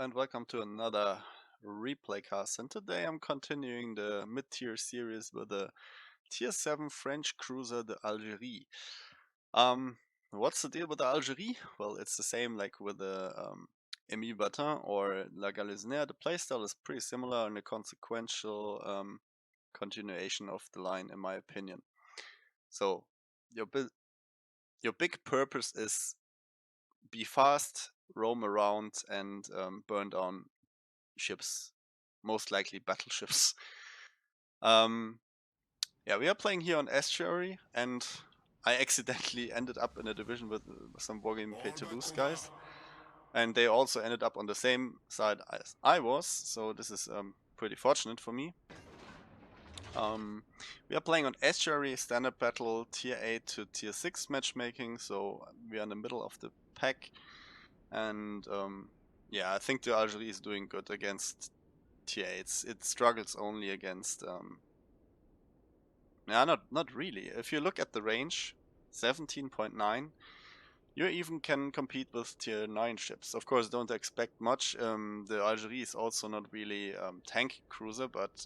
and welcome to another replay cast, and today I'm continuing the mid-tier series with the tier 7 French cruiser, the Algérie. What's the deal with the Algérie? Well, it's the same like with the Émile Batin or La Galissonière. The playstyle is pretty similar and a consequential continuation of the line, in my opinion. So, your big purpose is be fast, roam around, and burn down ships, most likely battleships. Yeah, we are playing here on Estuary, and I accidentally ended up in a division with some wargaming pay to lose guys, and they also ended up on the same side as I was, so this is pretty fortunate for me. We are playing on Estuary, standard battle, tier 8 to tier 6 matchmaking, so we are in the middle of the pack, and yeah, I think the Algérie is doing good against tier 8s. It struggles only against yeah, not really. If you look at the range, 17.9, you even can compete with tier 9 ships. Of course, don't expect much. The Algérie is also not really tank cruiser, but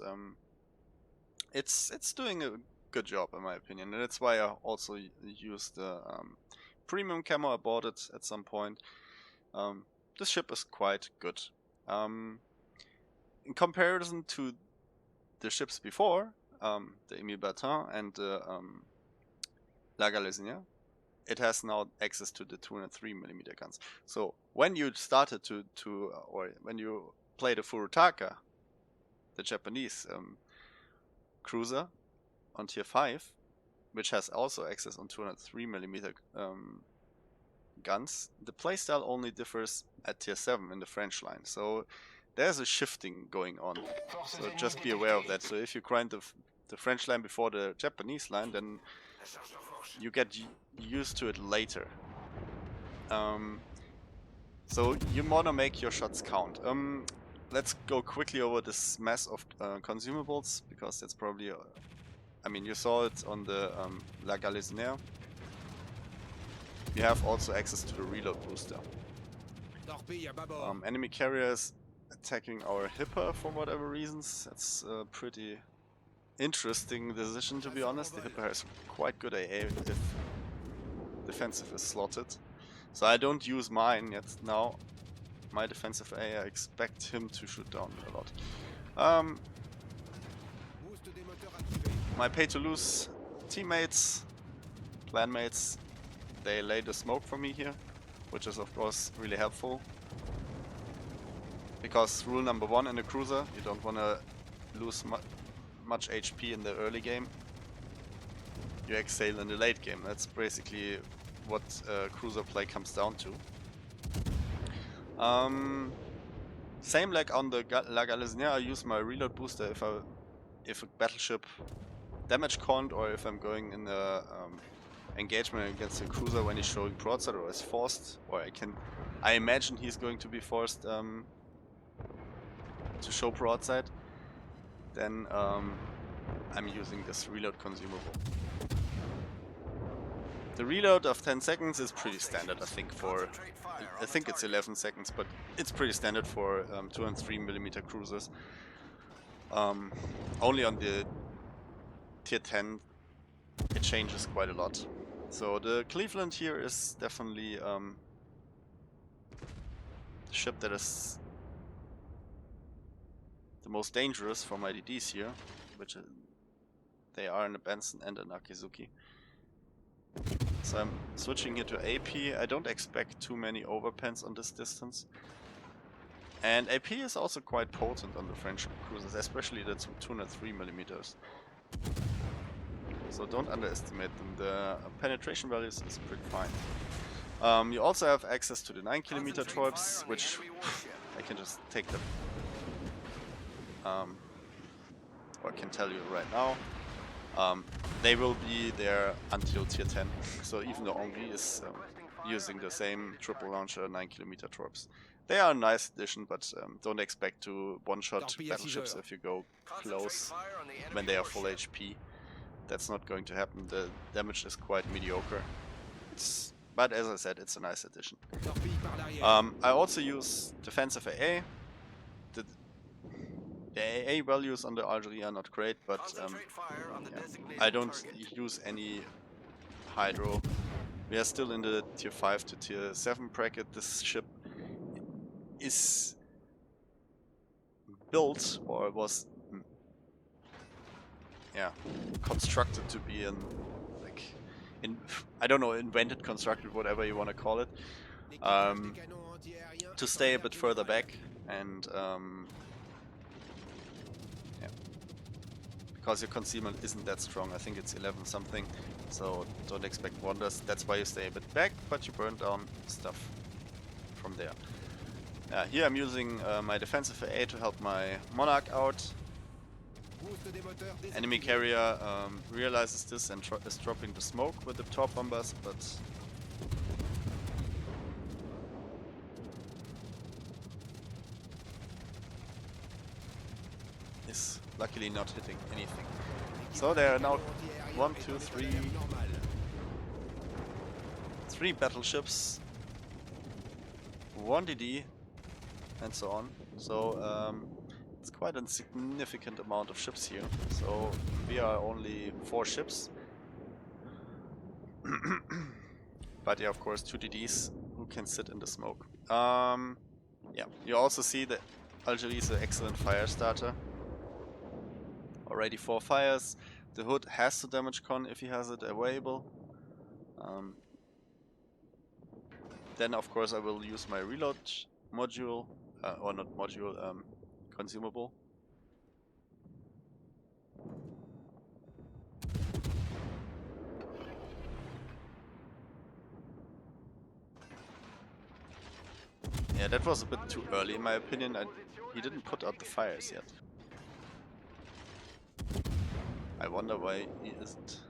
it's doing a good job in my opinion, and that's why I also used the premium camo. I bought it at some point. This ship is quite good. In comparison to the ships before, the Émile Batin and the La Galissonière, it has now access to the 203mm guns. So when you started or when you play the Furutaka, the Japanese cruiser on tier 5, which has also access on 203mm guns, the playstyle only differs at tier 7 in the French line. So there's a shifting going on. So just be aware of that. So if you grind the French line before the Japanese line, then you get used to it later. So you wanna make your shots count. Let's go quickly over this mess of consumables, because that's probably, I mean, you saw it on the La Galissonière. You have also access to the reload booster. Enemy carriers attacking our Hipper for whatever reasons. That's a pretty interesting decision, to be honest. The Hipper has quite good AA if defensive is slotted. So I don't use mine yet now. My defensive AA, I expect him to shoot down a lot. My pay to lose teammates, clanmates, they lay the smoke for me here, which is of course really helpful. Because rule number 1 in a cruiser, you don't want to lose much HP in the early game. You exhale in the late game. That's basically what cruiser play comes down to. Same like on the La Galissonière, I use my reload booster if a battleship damage conned, or if I'm going in a engagement against a cruiser when he's showing broadside or is forced, or I imagine he's going to be forced to show broadside, then I'm using this reload consumable. The reload of 10 seconds is pretty standard, I think, I think it's 11 seconds, but it's pretty standard for 2 and 3mm cruisers. Only on the tier 10 it changes quite a lot. So the Cleveland here is definitely the ship that is the most dangerous for my DDs here, which they are in a Benson and an Akizuki. So I'm switching here to AP. I don't expect too many overpens on this distance. And AP is also quite potent on the French cruisers, especially the 203mm. So don't underestimate them. The penetration values is pretty fine. You also have access to the 9mm torps, which I can just take them. Or I can tell you right now. They will be there until tier 10. So even though Hongrie is using the same triple launcher 9mm torps. They are a nice addition, but don't expect to one-shot battleships if you go close when they are full HP. That's not going to happen. The damage is quite mediocre. It's but as I said, it's a nice addition. I also use defensive AA. The AA values on the Algérie are not great, but yeah, I don't use any hydro. We are still in the tier 5 to tier 7 bracket. This ship is built, or was constructed to be I don't know, invented, constructed, whatever you want to call it, to stay a bit further back, and yeah, because your concealment isn't that strong. I think it's 11 something, so don't expect wonders. That's why you stay a bit back, but you burn down stuff from there. Here I'm using my defensive AA to help my Monarch out. Enemy carrier realizes this and is dropping the smoke with the torp bombers, but is luckily not hitting anything. So there are now 1, 2, 3 battleships, 1 DD, and so on. So it's quite a significant amount of ships here. So we are only 4 ships. But yeah, of course, 2 DDs who can sit in the smoke. Yeah, you also see that Algérie is an excellent fire starter. Already 4 fires. The Hood has to damage con if he has it available. Then of course I will use my reload module, or not module, consumable. Yeah, that was a bit too early in my opinion. He didn't put out the fires yet. I wonder why he isn't.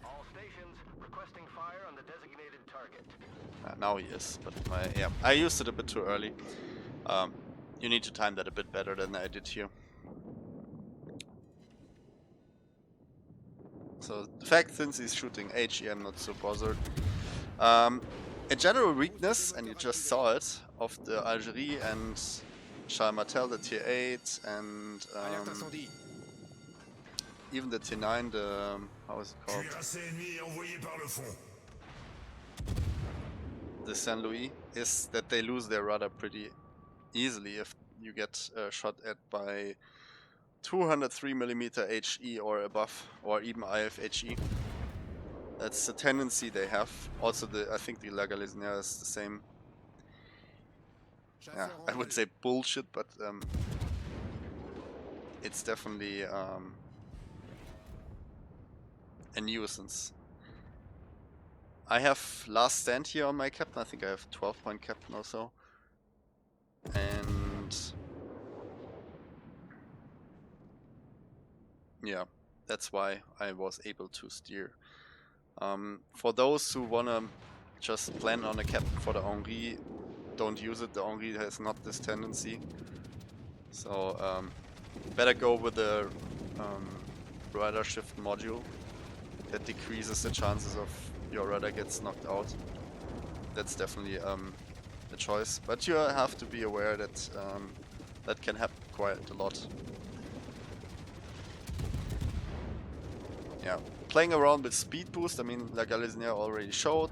All stations requesting fire on the designated target. Now he is, but I used it a bit too early. You need to time that a bit better than I did here. So the fact, since he's shooting HE, I'm not so bothered. A general weakness, and you just saw it, of the Algérie and Charles Martel, the tier 8, and even the tier 9, the how is it called? The Saint Louis, is that they lose their rudder pretty easily if you get shot at by 203mm HE or above, or even IFHE. That's the tendency they have. Also, I think the La Galicienne is the same. Yeah, I would say bullshit, but it's definitely a nuisance. I have last stand here on my captain. I think I have 12-point captain or so. And yeah, that's why I was able to steer. For those who wanna just plan on a captain for the Henri, don't use it. The Henri has not this tendency. So better go with the rudder shift module. That decreases the chances of your rudder gets knocked out. That's definitely a choice. But you have to be aware that that can happen quite a lot. Yeah, playing around with speed boost, I mean, La Galicienne already showed.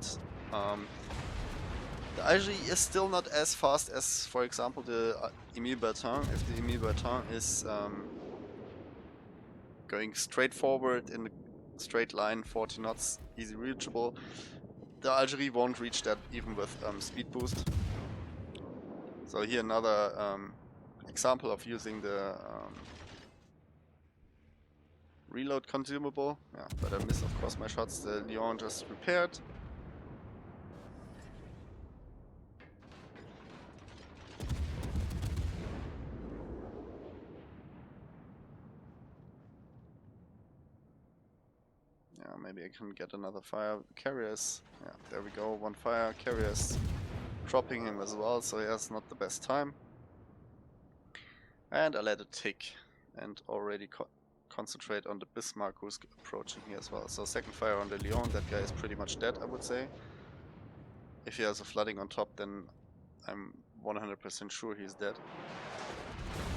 The Algérie is still not as fast as, for example, the Emile Bertin. If the Emile Bertin is going straight forward in a straight line, 40 knots, easy reachable, the Algérie won't reach that even with speed boost. So here another example of using the reload consumable. Yeah, but I missed of course my shots. The Lyon just repaired. Yeah, maybe I can get another fire. Carriers. Yeah, there we go. 1 fire. Carriers dropping him as well, so he has not the best time. And I let it tick and already concentrate on the Bismarck who's approaching here as well. So second fire on the Lyon. That guy is pretty much dead, I would say. If he has a flooding on top, then I'm 100% sure he's dead.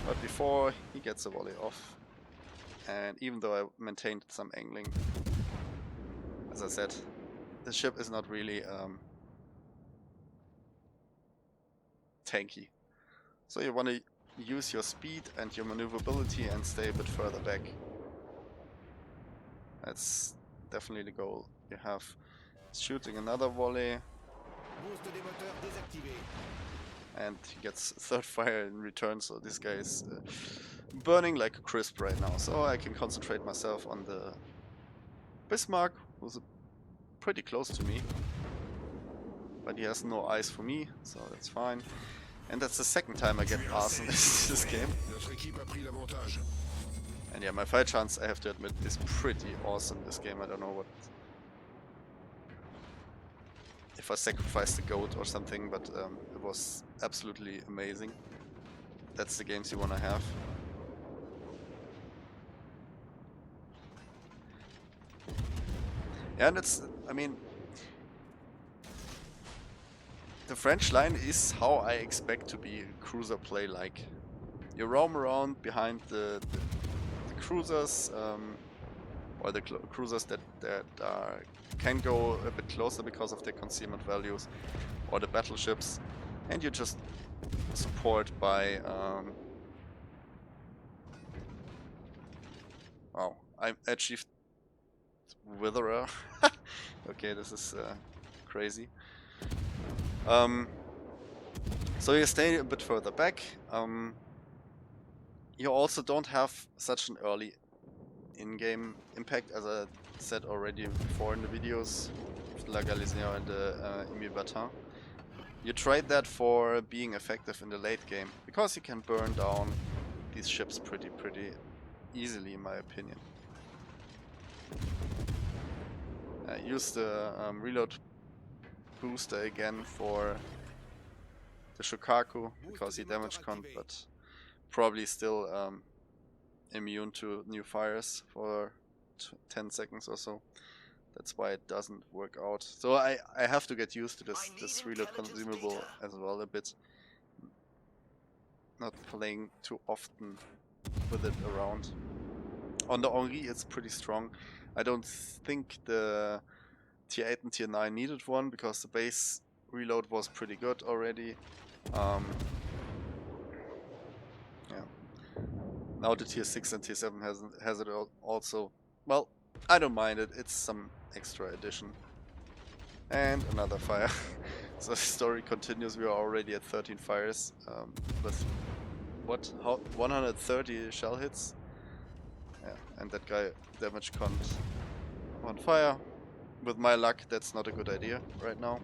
But before he gets a volley off, and even though I maintained some angling, as I said, the ship is not really tanky. So you want to use your speed and your maneuverability and stay a bit further back. That's definitely the goal. You have shooting another volley, and he gets third fire in return, so this guy is burning like a crisp right now. So I can concentrate myself on the Bismarck, who's pretty close to me, but he has no eyes for me, so that's fine. And that's the second time I get arson in this game. And yeah, my fire chance, I have to admit, is pretty awesome this game. I don't know what... if I sacrificed the goat or something, but it was absolutely amazing. That's the games you want to have. Yeah, and it's... I mean... the French line is how I expect to be cruiser play like. You roam around behind the cruisers, or the cruisers that can go a bit closer because of their concealment values, or the battleships, and you just support by... wow, I achieved Witherer. Okay, this is crazy. So you stay a bit further back. You also don't have such an early in-game impact, as I said already before in the videos of La Galicienne and the Emile Batin. You trade that for being effective in the late game, because you can burn down these ships pretty easily, in my opinion. Use the reload booster again for the Shokaku, because he damage con, but probably still immune to new fires for 10 seconds or so. That's why it doesn't work out. So I have to get used to this reload consumable as well a bit. Not playing too often with it around. On the Henri it's pretty strong. I don't think the tier 8 and tier 9 needed one, because the base reload was pretty good already. Yeah. Now the tier 6 and tier 7 has it also. Well, I don't mind it, it's some extra addition. And another fire. So the story continues. We are already at 13 fires with what? How 130 shell hits. Yeah, and that guy damage con on fire. With my luck, that's not a good idea right now.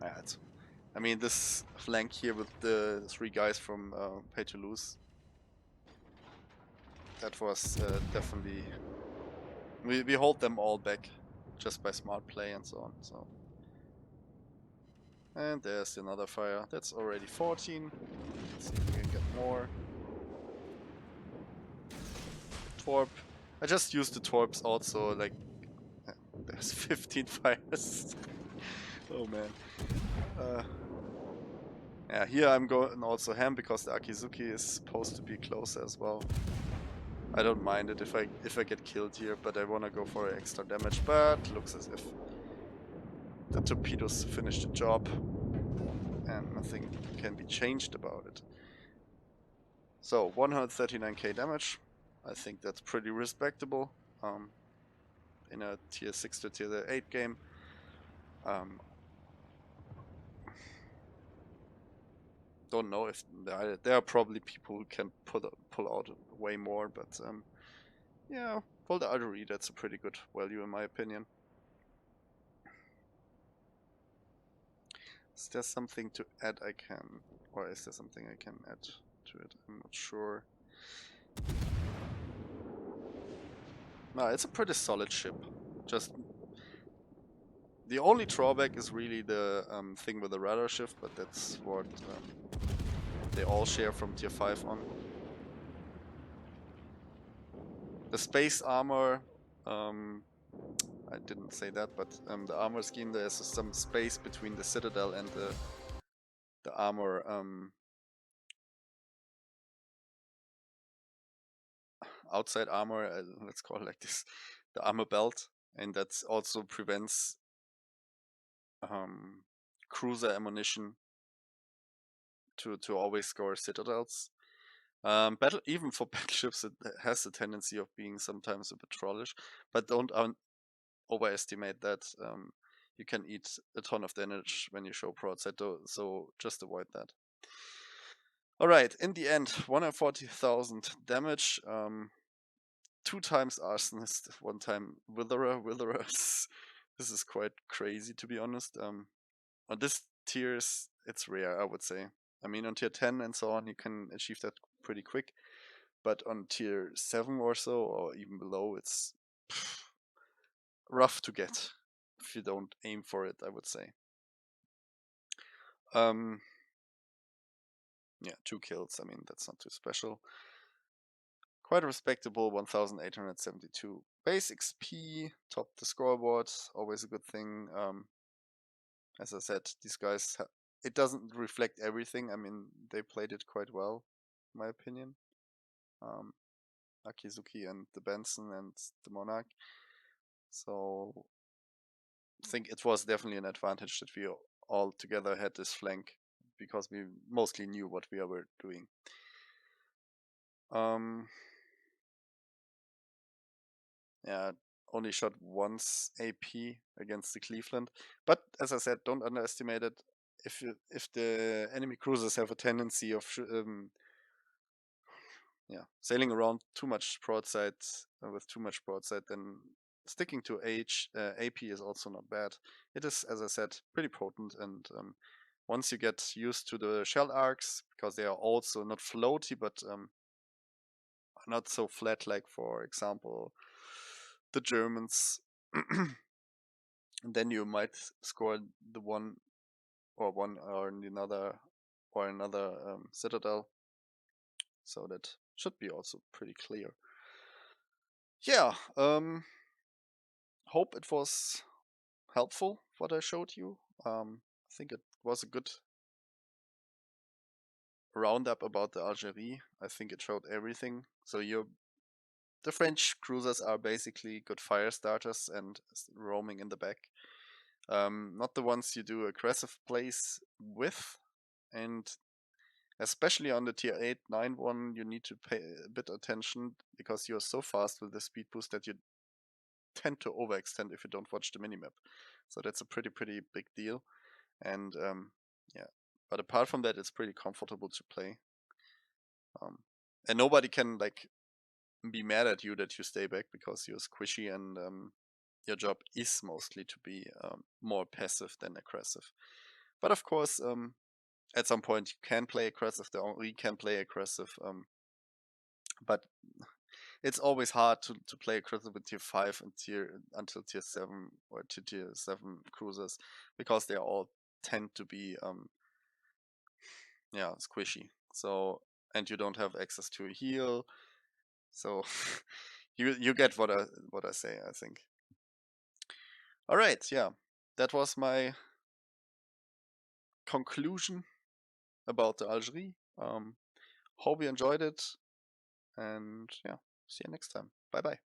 Yeah, I mean, this flank here with the 3 guys from Pay to Lose, that was definitely... We hold them all back just by smart play and so on. So, and there's another fire. That's already 14. Let's see if we can get more. Torp. I just used the torps also, like... there's 15 fires. Oh man. Yeah, here I'm going also ham, because the Akizuki is supposed to be closer as well. I don't mind it if I get killed here, but I wanna go for extra damage, but looks as if the torpedoes finish the job and nothing can be changed about it. So 139k damage. I think that's pretty respectable in a tier 6 to tier 8 game. Don't know if there are probably people who can pull out way more, but yeah, for the Algérie, that's a pretty good value in my opinion. Is there something to add or is there something I can add to it? I'm not sure. No, it's a pretty solid ship. Just the only drawback is really the thing with the radar shift, but that's what they all share from tier 5 on. The space armor I didn't say that, but the armor scheme, there's some space between the citadel and the armor outside armor, let's call it like this, the armor belt, and that also prevents cruiser ammunition to always score citadels. Battle even for battleships, it has a tendency of being sometimes a bit trollish, but don't overestimate that. You can eat a ton of damage when you show broadside, so just avoid that. All right, in the end, 140,000 damage. 2 times Arsonist, 1 time Witherer. This is quite crazy, to be honest. On this tiers, it's rare, I would say. I mean, on tier 10 and so on, you can achieve that pretty quick. But on tier 7 or so, or even below, it's rough to get if you don't aim for it, I would say. Yeah, 2 kills. I mean, that's not too special. Quite a respectable 1,872 base XP. Top the scoreboard, always a good thing. As I said, these guys, it doesn't reflect everything. I mean, they played it quite well, in my opinion. Akizuki and the Benson and the Monarch. So I think it was definitely an advantage that we all together had this flank because we mostly knew what we were doing. Yeah, only shot once AP against the Cleveland, but as I said, don't underestimate it. If the enemy cruisers have a tendency of sailing around too much broadside with too much broadside, then sticking to AP is also not bad. It is, as I said, pretty potent, and once you get used to the shell arcs, because they are also not floaty, but not so flat like, for example, the Germans, then you might score the one or another citadel. So that should be also pretty clear. Yeah, hope it was helpful what I showed you. I think it was a good roundup about the Algérie. I think it showed everything. So the French cruisers are basically good fire starters and roaming in the back. Not the ones you do aggressive plays with, and especially on the tier 8, 9 one, you need to pay a bit attention because you're so fast with the speed boost that you tend to overextend if you don't watch the minimap. So that's a pretty big deal. And yeah, but apart from that, it's pretty comfortable to play. And nobody can like be mad at you that you stay back because you're squishy, and your job is mostly to be more passive than aggressive. But of course, at some point you can play aggressive, the Henri can play aggressive, but it's always hard to play aggressive with tier 5 and until tier 7 or to tier 7 cruisers, because they all tend to be squishy. So, and you don't have access to a heal, so you get what I say, I think. All right, yeah, that was my conclusion about the Algérie. Hope you enjoyed it, and yeah, see you next time. Bye bye.